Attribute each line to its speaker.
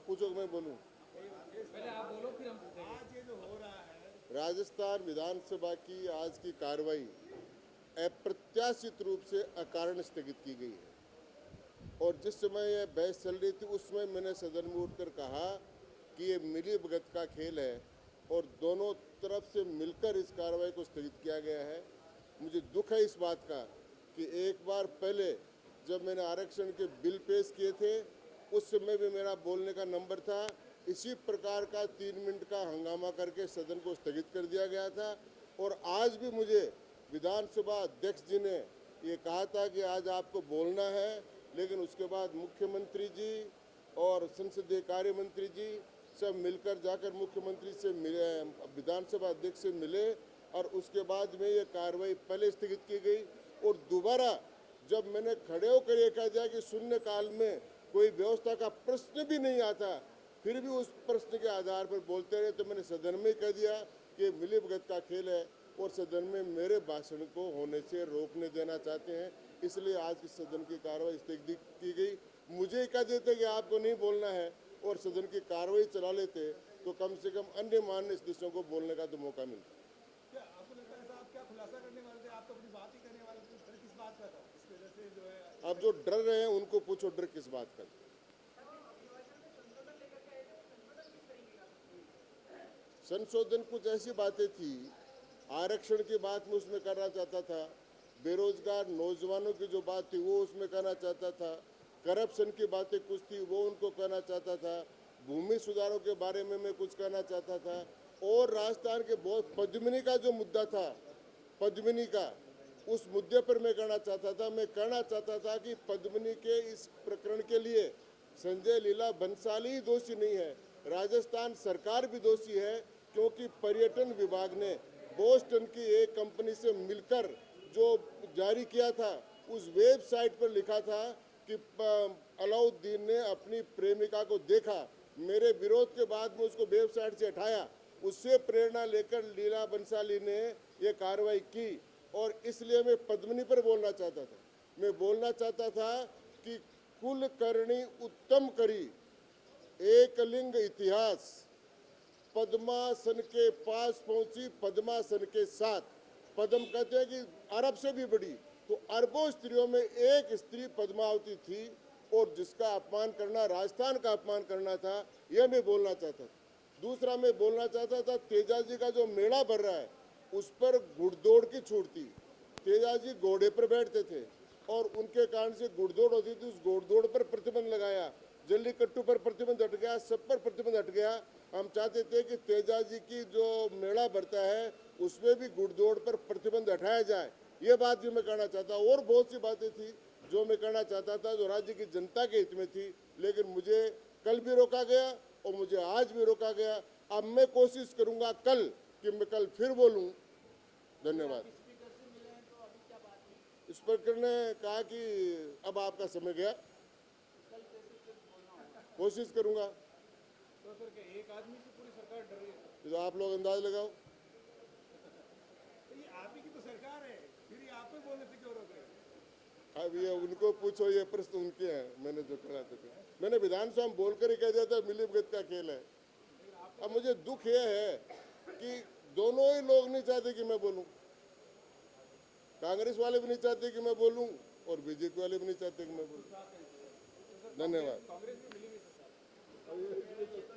Speaker 1: आप पूछो कि मैं बोलूं?
Speaker 2: पहले आप बोलो फिर हम पूछेंगे।
Speaker 3: आज ये जो हो रहा है,
Speaker 1: राजस्थान विधानसभा की आज की कार्रवाई अप्रत्याशित रूप से अकारण स्थगित की गई है। और जिस समय यह बहस चल रही थी उस समय मैंने सदन में उठकर कहा कि ये मिली भगत का खेल है और दोनों तरफ से मिलकर इस कार्रवाई को स्थगित किया गया है। मुझे दुख है इस बात का कि एक बार पहले जब मैंने आरक्षण के बिल पेश किए थे उस समय भी मेरा बोलने का नंबर था, इसी प्रकार का 3 मिनट का हंगामा करके सदन को स्थगित कर दिया गया था। और आज भी मुझे विधानसभा अध्यक्ष जी ने ये कहा था कि आज आपको बोलना है, लेकिन उसके बाद मुख्यमंत्री जी और संसदीय कार्य मंत्री जी सब मिलकर जाकर मुख्यमंत्री से मिले, विधानसभा अध्यक्ष से मिले और उसके बाद में ये कार्रवाई पहले स्थगित की गई। और दोबारा जब मैंने खड़े होकर ये कह दिया कि शून्यकाल में कोई व्यवस्था का प्रश्न भी नहीं आता, फिर भी उस प्रश्न के आधार पर बोलते रहे, तो मैंने सदन में कह दिया कि मिलीभगत का खेल है और सदन में मेरे भाषण को होने से रोकने देना चाहते हैं, इसलिए आज की सदन की कार्रवाई स्थगित की गई। मुझे कह देते कि आपको नहीं बोलना है और सदन की कार्रवाई चला लेते तो कम से कम अन्य मान्य सदस्यों को बोलने का तो मौका मिलता।
Speaker 3: क्या आपको लगता है साहब, क्या खुलासा करने वाले थे? आप तो अपनी बात ही करने वाले थे, डर किस बात का था? इसकी वजह से जो है
Speaker 1: अब जो डर रहे हैं उनको पूछो डर किस बात का। संशोधन कुछ ऐसी बातें थी, आरक्षण की बात में उसमें करना चाहता था, बेरोजगार नौजवानों की जो बात थी वो उसमें करना चाहता था, करप्शन की बातें कुछ थी वो उनको कहना चाहता था, भूमि सुधारों के बारे में मैं कुछ कहना चाहता था, और राजस्थान के बहुत पद्मिनी का जो मुद्दा था, पद्मिनी का उस मुद्दे पर मैं कहना चाहता था। मैं कहना चाहता था कि पद्मिनी के इस प्रकरण के लिए संजय लीला भंसाली दोषी नहीं है, राजस्थान सरकार भी दोषी है, क्योंकि पर्यटन विभाग ने बोस्टन की एक कंपनी से मिलकर जो जारी किया था उस वेबसाइट पर लिखा था कि अलाउद्दीन ने अपनी प्रेमिका को देखा, मेरे विरोध के बाद में उसको वेबसाइट से हटाया, उससे प्रेरणा लेकर लीला बंसाली ने ये कार्रवाई की। और इसलिए मैं पद्मिनी पर बोलना चाहता था। मैं बोलना चाहता था कि कुल करणी उत्तम करी, एकलिंग इतिहास, पद्मासन के पास पहुंची पद्मासन के साथ। पद्म कहते हैं कि अरब से भी बड़ी, तो अरबों स्त्रियों में एक स्त्री पद्मावती थी और जिसका अपमान करना राजस्थान का अपमान करना था, यह मैं बोलना चाहता था। दूसरा मैं बोलना चाहता था तेजाजी का जो मेला भर रहा है उस पर घुड़दौड़ की छूट थी। तेजाजी घोड़े पर बैठते थे और उनके कारण से घुड़दौड़ होती थी, उस घुड़दौड़ पर प्रतिबंध लगाया, जल्लीकट्टू पर प्रतिबंध हट गया, सब पर प्रतिबंध हट गया। हम चाहते थे कि तेजाजी की जो मेला भरता है उसमें भी घुड़दौड़ पर प्रतिबंध हटाया जाए, ये बात भी मैं कहना चाहता। और बहुत सी बातें थी जो मैं कहना चाहता था जो राज्य की जनता के हित में थी, लेकिन मुझे कल भी रोका गया और मुझे आज भी रोका गया। अब मैं कोशिश करूंगा कल कि मैं कल फिर बोलूं। धन्यवाद। स्पीकर ने कहा कि अब आपका समय गया, कोशिश करूंगा।
Speaker 3: तो फिर क्या एक आदमी से पूरी सरकार डर रही है?
Speaker 1: तो आप लोग अंदाज लगाओ।
Speaker 3: तो ये आप ही की तो सरकार है, फिर ये आप पे बोलने से क्यों रोक रहे हैं?
Speaker 1: अब ये उनको पूछो, ये प्रश्न उनके हैं, मैंने जो कहा था। मैंने विधानसभा में बोलकर ही कह दिया था मिलीभगत का खेल है। अब मुझे दुख यह है कि दोनों ही लोग नहीं चाहते कि मैं बोलूं, कांग्रेस वाले भी नहीं चाहते कि मैं बोलूं और बीजेपी वाले भी नहीं चाहते कि मैं बोलूं। धन्यवाद।
Speaker 3: कांग्रेस में मिली